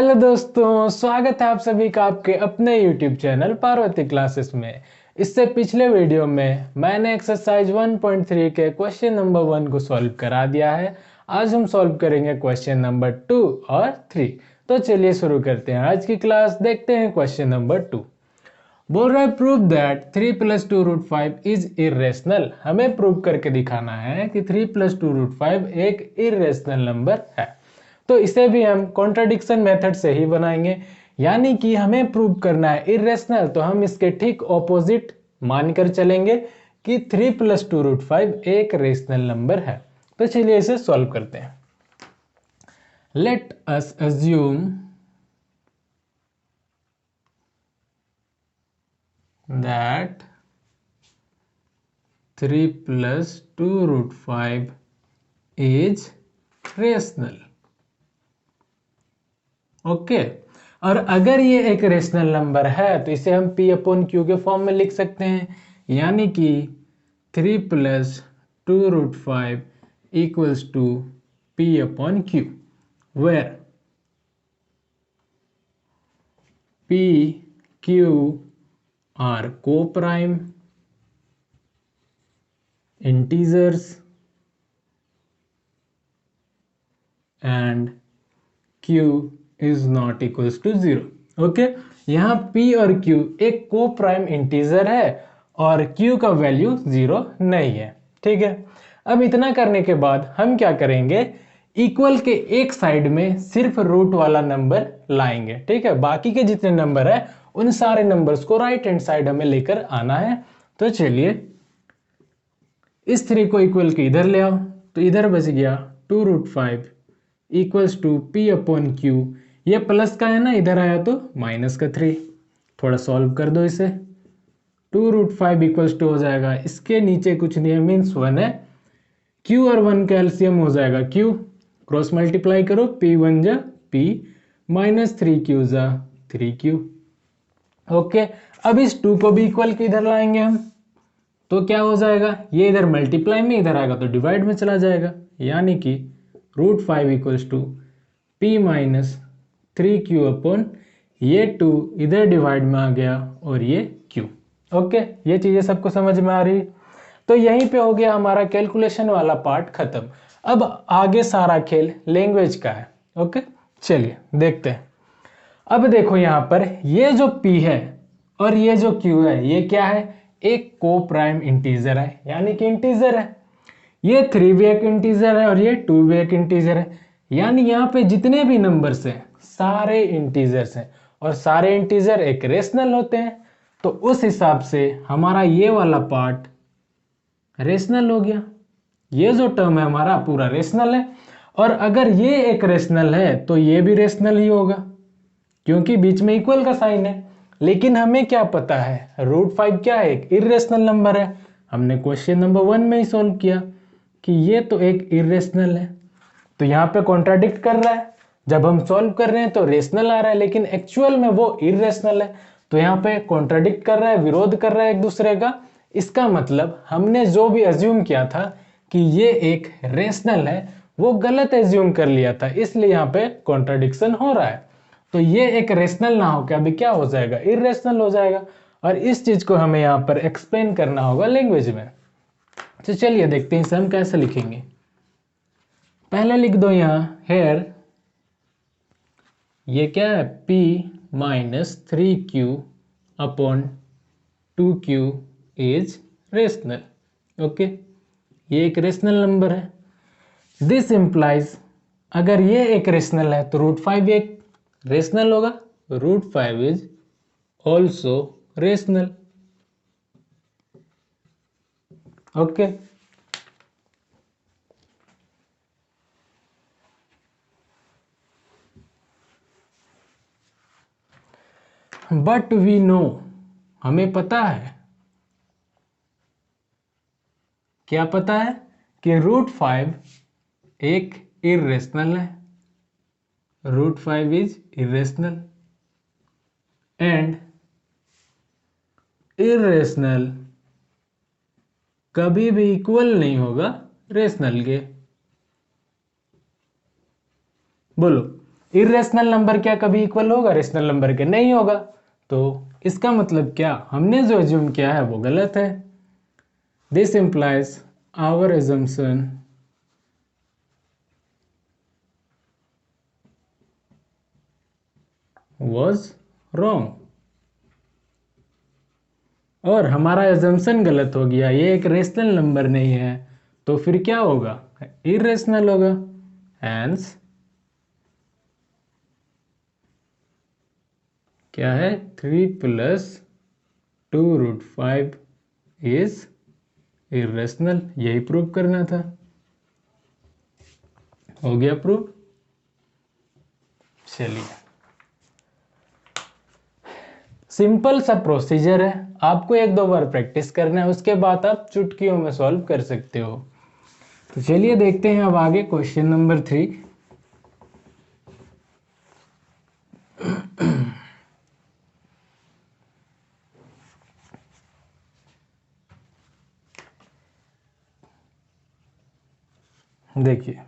Hello दोस्तों, स्वागत है आप सभी का आपके अपने YouTube चैनल पार्वती क्लासेस में। इससे पिछले वीडियो में मैंने एक्सरसाइज 1.3 के क्वेश्चन नंबर 1 को सॉल्व करा दिया है। आज हम सॉल्व करेंगे क्वेश्चन नंबर 2 और 3। तो चलिए शुरू करते हैं आज की क्लास। देखते हैं क्वेश्चन नंबर 2। बोल रहा है प्रूव दैट 3 + 2√5 इज इरेशनल। हमें प्रूव करके दिखाना है कि 3 + 2√5 एक इरेशनल नंबर है। तो इसे भी हम कॉन्ट्राडिक्शन मेथड से ही बनाएंगे, यानी कि हमें प्रूव करना है इरेशनल, तो हम इसके ठीक ऑपोजिट मानकर चलेंगे कि 3 + 2√5 एक रेशनल नंबर है। तो चलिए इसे सॉल्व करते हैं। Let us assume that 3 + 2√5 is rational. Okay, और अगर ये एक रेशनल नंबर है तो इसे हम P/Q के फॉर्म में लिख सकते हैं, यानी कि 3 + 2√5 = P/Q, where P, Q are co-prime integers and Q is not equals to 0। Okay, यहाँ P और Q एक को प्राइम इंटीजर है और Q का वैल्यू 0 नहीं है। ठीक है, अब इतना करने के बाद हम क्या करेंगे, इक्वल के एक साइड में सिर्फ रूट वाला नंबर लाएंगे। ठीक है, बाकी के जितने नंबर है उन सारे नंबर्स को राइट हैंड साइड हमें लेकर आना है। तो चलिए इस 3 को इक्वल के इधर ले आओ, तो इधर बच गया 2√5 = P/Q। ये प्लस का है ना, इधर आया तो माइनस का 3। थोड़ा सॉल्व कर दो इसे। 2√5 = हो जाएगा, इसके नीचे कुछ नहीं है, मीन्स 1 है। Q और 1 का एलसीएम हो जाएगा Q, क्रॉस मल्टीप्लाई करो, P1 जा P, -3Q जा 3Q। ओके, अब इस 2 को भी इक्वल के इधर लाएंगे हम, तो क्या हो जाएगा, ये इधर मल्टीप्लाई में इधर आएगा तो डिवाइड में चला जाएगा, यानी कि √5 = P - 3Q/, ये 2 इधर डिवाइड में आ गया और ये Q। ओके, ये चीजें सबको समझ में आ रही। तो यहीं पे हो गया हमारा कैलकुलेशन वाला पार्ट खत्म। अब आगे सारा खेल लैंग्वेज का है। ओके, चलिए देखते हैं। अब देखो यहाँ पर ये जो P है और ये जो Q है, ये क्या है, एक को प्राइम इंटीजर है, यानी कि इंटीजर है। ये 3 भी एक इंटीजर है और ये 2 भी एक इंटीजर है, यानी यहाँ पे जितने भी नंबर्स हैं सारे इंटीजर्स हैं और सारे इंटीजर एक रेशनल होते हैं। तो उस हिसाब से हमारा ये वाला पार्ट रेशनल हो गया। ये जो टर्म है हमारा पूरा रेशनल है, और अगर ये एक रेशनल है तो ये भी रेशनल ही होगा, क्योंकि बीच में इक्वल का साइन है। लेकिन हमें क्या पता है, √5 क्या है, एक इरेशनल नंबर है। हमने क्वेश्चन नंबर 1 में ही सॉल्व किया कि ये तो एक इरेशनल है। तो यहाँ पे कॉन्ट्राडिक्ट कर रहा है, जब हम सॉल्व कर रहे हैं तो रेशनल आ रहा है, लेकिन एक्चुअल में वो इरेशनल है। तो यहाँ पे कॉन्ट्राडिक्ट कर रहा है, विरोध कर रहा है एक दूसरे का। इसका मतलब हमने जो भी अज्यूम किया था कि ये एक रेशनल है, वो गलत एज्यूम कर लिया था, इसलिए यहाँ पे कॉन्ट्राडिक्शन हो रहा है। तो ये एक रेशनल ना होकर अभी क्या हो जाएगा, इरेशनल हो जाएगा। और इस चीज को हमें यहाँ पर एक्सप्लेन करना होगा लैंग्वेज में। तो चलिए देखते हैं इसे हम कैसे लिखेंगे। पहले लिख दो यहाँ हेयर, ये क्या है, P - 3Q/2Q is rational. Okay, ये एक रेशनल नंबर है। दिस इंप्लाइज, अगर ये एक रेशनल है तो √5 एक रेशनल होगा, √5 is also rational. Okay, but we know, हमें पता है, क्या पता है, कि √5 एक इरेशनल है। √5 इज इरेशनल एंड इरेशनल कभी भी इक्वल नहीं होगा रेशनल के। बोलो, इरेशनल नंबर क्या कभी इक्वल होगा रेशनल नंबर के? नहीं होगा। तो इसका मतलब क्या, हमने जो एज्यूम किया है वो गलत है। This implies our assumption was wrong. और हमारा एजम्पशन गलत हो गया, ये एक रेशनल नंबर नहीं है, तो फिर क्या होगा? इरेशनल होगा। हैंस क्या है? 3 + 2√5 इज इरेशनल, यही प्रूव करना था। हो गया प्रूव। चलिए, सिंपल सा प्रोसीजर है, आपको एक दो बार प्रैक्टिस करना है, उसके बाद आप चुटकियों में सॉल्व कर सकते हो। तो चलिए देखते हैं अब आगे क्वेश्चन नंबर 3। देखिए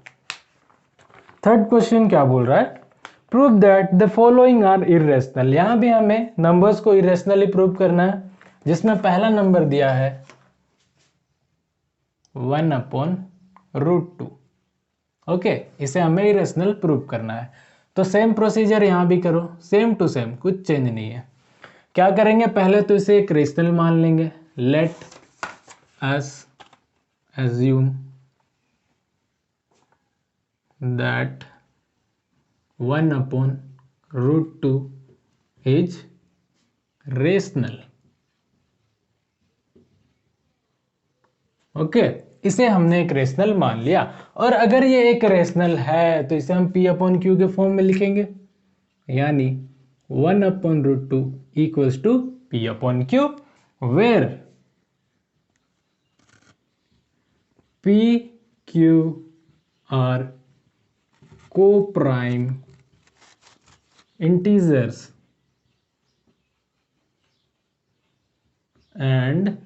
थर्ड क्वेश्चन क्या बोल रहा है, prove that the following are irrational. यहां भी हमें नंबर्स को इरेशनली प्रूव करना है, जिसमें पहला नंबर दिया है 1/√2। ओके, इसे हमें इरेशनल प्रूव करना है। तो सेम प्रोसीजर यहां भी करो, सेम टू सेम, कुछ चेंज नहीं है। क्या करेंगे, पहले तो इसे एक रेशनल मान लेंगे। Let us assume that 1/√2 is rational। Okay, इसे हमने एक रेशनल मान लिया। और अगर ये एक रेशनल है तो इसे हम P/Q के फॉर्म में लिखेंगे, यानी 1/√2 equals to P/Q, where P, Q are co-prime integers and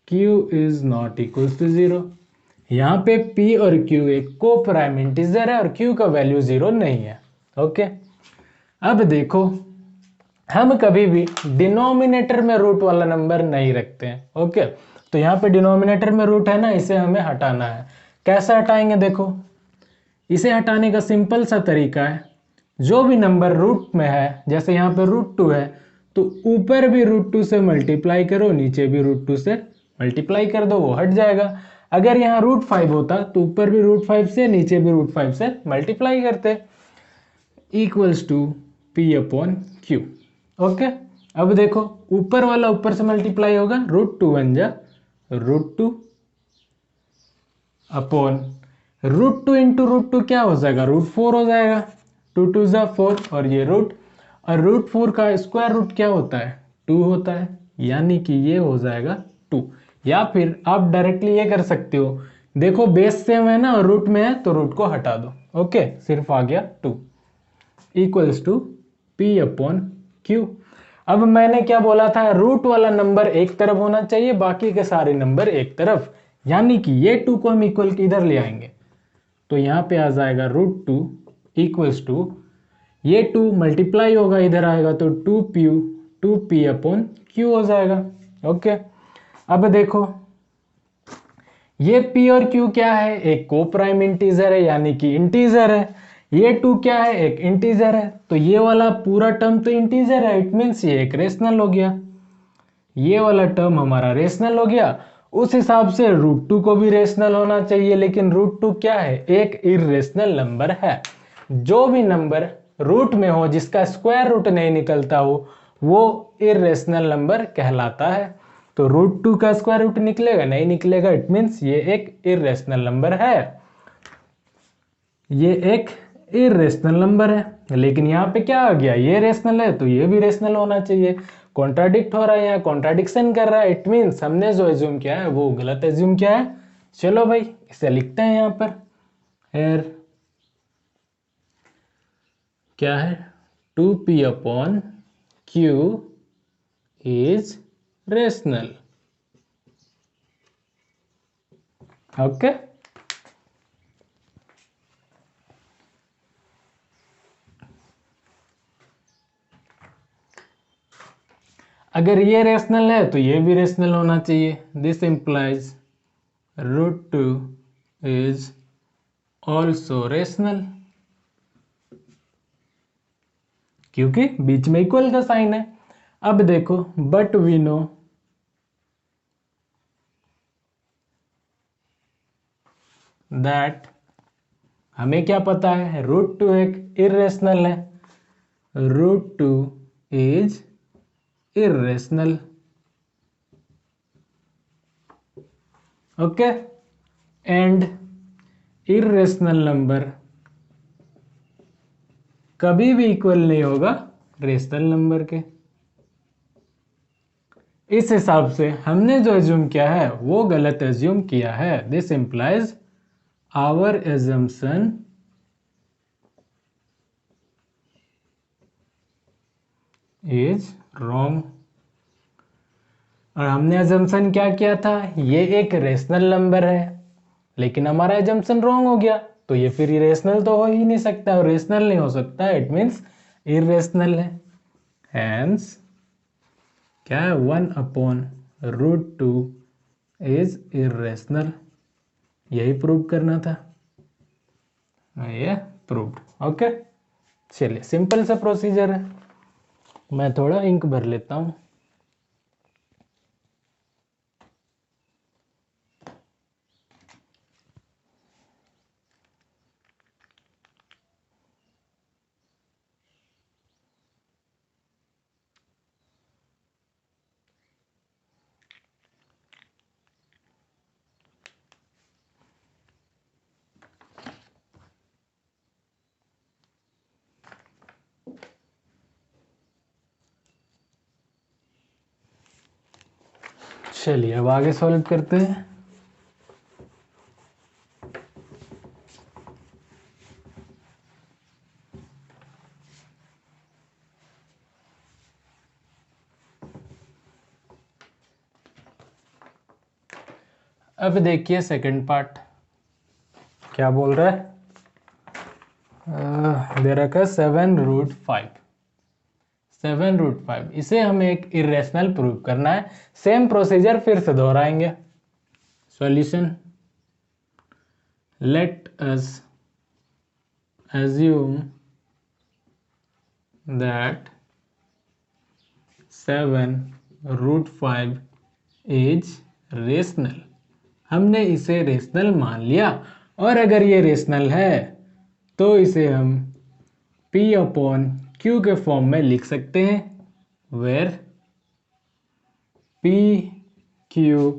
Q is not equals to 0। यहाँ पे P और Q एक को प्राइम इंटीजर है और Q का वैल्यू 0 नहीं है। ओके, अब देखो, हम कभी भी डिनोमिनेटर में रूट वाला नंबर नहीं रखते हैं। ओके, तो यहाँ पे डिनोमिनेटर में रूट है ना, इसे हमें हटाना है। कैसे हटाएंगे? देखो, इसे हटाने का सिंपल सा तरीका है, जो भी नंबर रूट में है, जैसे यहाँ पे √2 है, तो ऊपर भी √2 से मल्टीप्लाई करो, नीचे भी √2 से मल्टीप्लाई कर दो, वो हट जाएगा। अगर यहाँ √5 होता तो ऊपर भी √5 से, नीचे भी √5 से मल्टीप्लाई करते, इक्वल्स टू P/Q। ओके, अब देखो, ऊपर वाला ऊपर से मल्टीप्लाई होगा, √2 बन जा √2 अपॉन √2 इंटू √2 क्या हो जाएगा? √4 हो जाएगा। 2 × 2 = 4, और ये रूट, और √4 का स्क्वायर रूट क्या होता है? 2 होता है, यानी कि ये हो जाएगा 2। या फिर आप डायरेक्टली ये कर सकते हो, देखो बेस सेम है ना और रूट में है, तो रूट को हटा दो। ओके, सिर्फ आ गया 2 इक्वल्स टू P/Q। अब मैंने क्या बोला था, रूट वाला नंबर एक तरफ होना चाहिए, बाकी के सारे नंबर एक तरफ, यानी कि ये 2 को हम इक्वल किधर ले आएंगे, तो यहाँ पे आ जाएगा √2 इक्वल्स टू, ये 2 मल्टीप्लाई होगा, इधर आएगा तो 2P/Q हो जाएगा। ओके, अब देखो, ये P और Q क्या है? एक को प्राइम इंटीजर है, यानी कि इंटीजर है। ये 2 क्या है? एक इंटीजर है, तो ये वाला पूरा टर्म तो इंटीजर है, इट मीन्स ये एक रेशनल हो गया। ये वाला टर्म हमारा रेशनल हो गया। उस हिसाब से √2 को भी रेशनल होना चाहिए, लेकिन √2 क्या है? एक इरेशनल नंबर है। जो भी नंबर रूट में हो, जिसका स्क्वायर रूट नहीं निकलता हो, वो इरेशनल नंबर कहलाता है। तो √2 का स्क्वायर रूट निकलेगा? नहीं निकलेगा, इट मीन्स ये एक इरेशनल नंबर है। ये एक इरेशनल नंबर है, लेकिन यहाँ पे क्या आ गया? ये रेशनल है तो ये भी रेशनल होना चाहिए। कॉन्ट्राडिक्ट हो रहा है, यहाँ कॉन्ट्राडिक्शन कर रहा है, इट मीन्स हमने जो एज्यूम किया है वो गलत एज्यूम किया है। चलो भाई, इसे लिखते हैं यहाँ पर। फिर क्या है? 2P/Q is rational. ओके, अगर ये रेशनल है तो ये भी रेशनल होना चाहिए। This implies √2 is also rational, क्योंकि बीच में इक्वल का साइन है। अब देखो, बट वी नो दैट, हमें क्या पता है, √2 एक इरेशनल है, √2 is irrational. Okay, and irrational number कभी भी इक्वल नहीं होगा रेशनल नंबर के। इस हिसाब से हमने जो एज्यूम किया है वो गलत एज्यूम किया है। This implies our assumption is wrong. और हमने एजम्पशन क्या किया था, ये एक रेशनल नंबर है, लेकिन हमारा एजम्पशन रॉन्ग हो गया, तो ये फिर इरेशनल तो हो ही नहीं सकता, और रेशनल नहीं हो सकता, इट मीन्स इरेशनल है। हैंस क्या है, 1/√2 इज इरेशनल, यही प्रूव करना था, ये प्रूव्ड। ओके, चलिए सिंपल सा प्रोसीजर है। मैं थोड़ा इंक भर लेता हूँ। चलिए अब आगे सॉल्व करते हैं। अब देखिए सेकंड पार्ट क्या बोल रहा है। दे रखा 7√5, 7√5, इसे हमें एक इरेशनल प्रूव करना है। सेम प्रोसीजर फिर से दोहराएंगे। Solution, let us assume that 7√5 is rational. हमने इसे रेशनल मान लिया, और अगर ये रेशनल है तो इसे हम P/Q के फॉर्म में लिख सकते हैं, वेयर PQ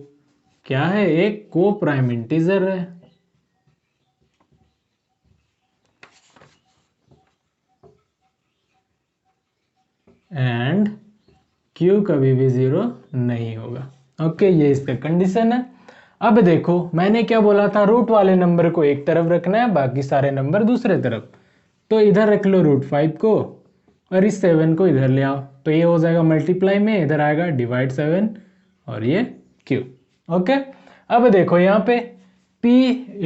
क्या है, एक को प्राइम इंटीजर है, एंड Q कभी भी 0 नहीं होगा। ओके, ये इसका कंडीशन है। अब देखो मैंने क्या बोला था, रूट वाले नंबर को एक तरफ रखना है, बाकी सारे नंबर दूसरे तरफ। तो इधर रख लो √5 को, और इस 7 को इधर ले आओ, तो ये हो जाएगा मल्टीप्लाई में, इधर आएगा डिवाइड 7, और ये Q। ओके, अब देखो यहाँ पे P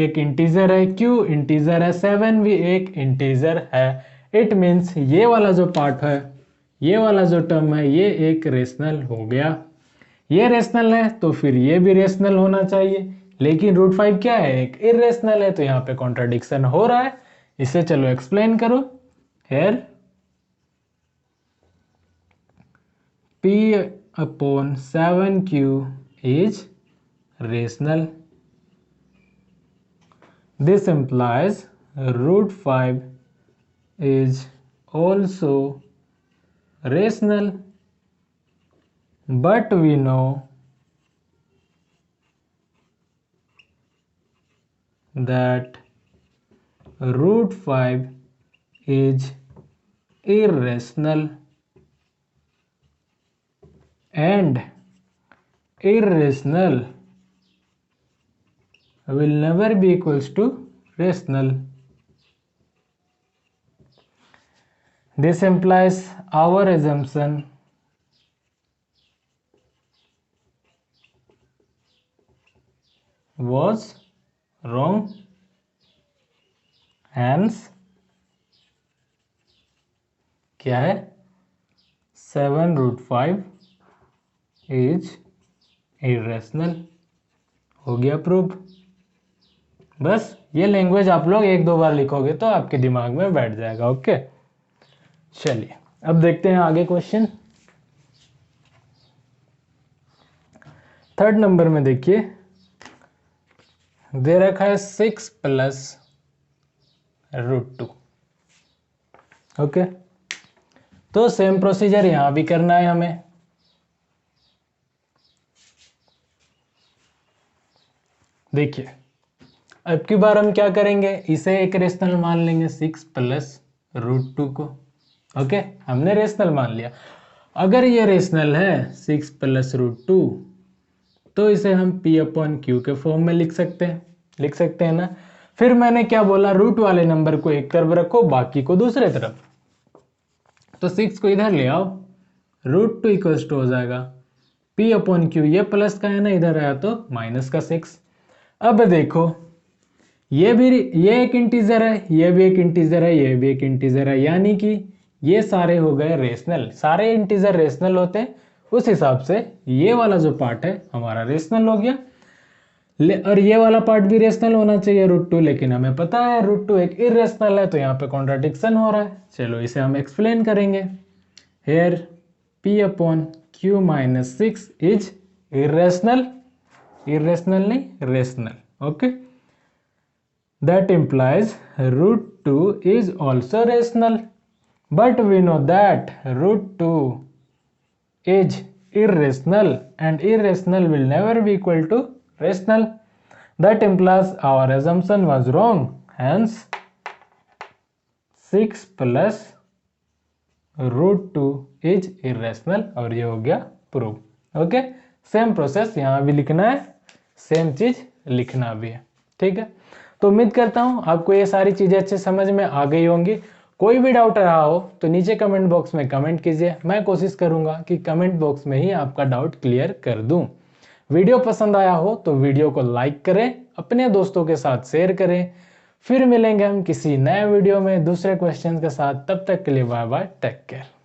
एक इंटीजर है, Q इंटीजर है, 7 भी एक इंटीजर है। इट मीन्स ये वाला जो पार्ट है, ये वाला जो टर्म है, ये एक रेशनल हो गया। ये रेशनल है तो फिर ये भी रेशनल होना चाहिए, लेकिन √5 क्या है, एक इरेशनल है, तो यहाँ पे कॉन्ट्राडिक्शन हो रहा है। इसे चलो एक्सप्लेन करो। Here P/7Q is rational. This implies √5 is also rational, but we know that √5 is irrational, and irrational will never be equals to rational. This implies our assumption was wrong, hence क्या है, 7√5 is irrational. हो गया proof. बस ये language आप लोग एक दो बार लिखोगे तो आपके दिमाग में बैठ जाएगा। ओके, चलिए अब देखते हैं आगे क्वेश्चन। थर्ड नंबर में देखिए, दे रखा है 6 प्लस √2। ओके, तो सेम प्रोसीजर यहां भी करना है हमें। देखिए अब की बार हम क्या करेंगे, इसे एक रेशनल मान लेंगे 6 प्लस √2 को। ओके, हमने रेशनल मान लिया। अगर ये रेशनल है 6 प्लस √2, तो इसे हम P/Q के फॉर्म में लिख सकते हैं ना। फिर मैंने क्या बोला, रूट वाले नंबर को एक तरफ रखो, बाकी को दूसरे तरफ। तो 6 को इधर ले आओ, √2 इक्वल्स टू हो जाएगा P/Q। ये प्लस का है ना, इधर आया तो माइनस का 6। अब देखो ये एक इंटीजर है, ये भी एक इंटीजर है, ये भी एक इंटीजर है, यानी कि ये सारे हो गए रेशनल। सारे इंटीजर रेशनल होते हैं, उस हिसाब से ये वाला जो पार्ट है हमारा रेशनल हो गया। और ये वाला पार्ट भी रेशनल होना चाहिए √2, लेकिन हमें पता है √2 एक इरेशनल है, तो यहाँ पे कॉन्ट्राडिक्शन हो रहा है। चलो इसे हम एक्सप्लेन करेंगे। Here P/Q minus 6 is irrational, irrational नहीं rational. Okay, that implies √2 is also rational, but we know that √2 is irrational and irrational will never be equal to rational. That implies our assumption was wrong, hence 6 plus √2 is irrational। और ये हो गया proof. Okay, same process यहाँ भी लिखना है, same चीज लिखना भी है। ठीक है, तो उम्मीद करता हूं आपको ये सारी चीजें अच्छे समझ में आ गई होंगी। कोई भी डाउट रहा हो तो नीचे कमेंट बॉक्स में कमेंट कीजिए, मैं कोशिश करूंगा कि कमेंट बॉक्स में ही आपका डाउट क्लियर कर दूं। वीडियो पसंद आया हो तो वीडियो को लाइक करें, अपने दोस्तों के साथ शेयर करें। फिर मिलेंगे हम किसी नए वीडियो में दूसरे क्वेश्चन के साथ। तब तक के लिए बाय बाय, टेक केयर।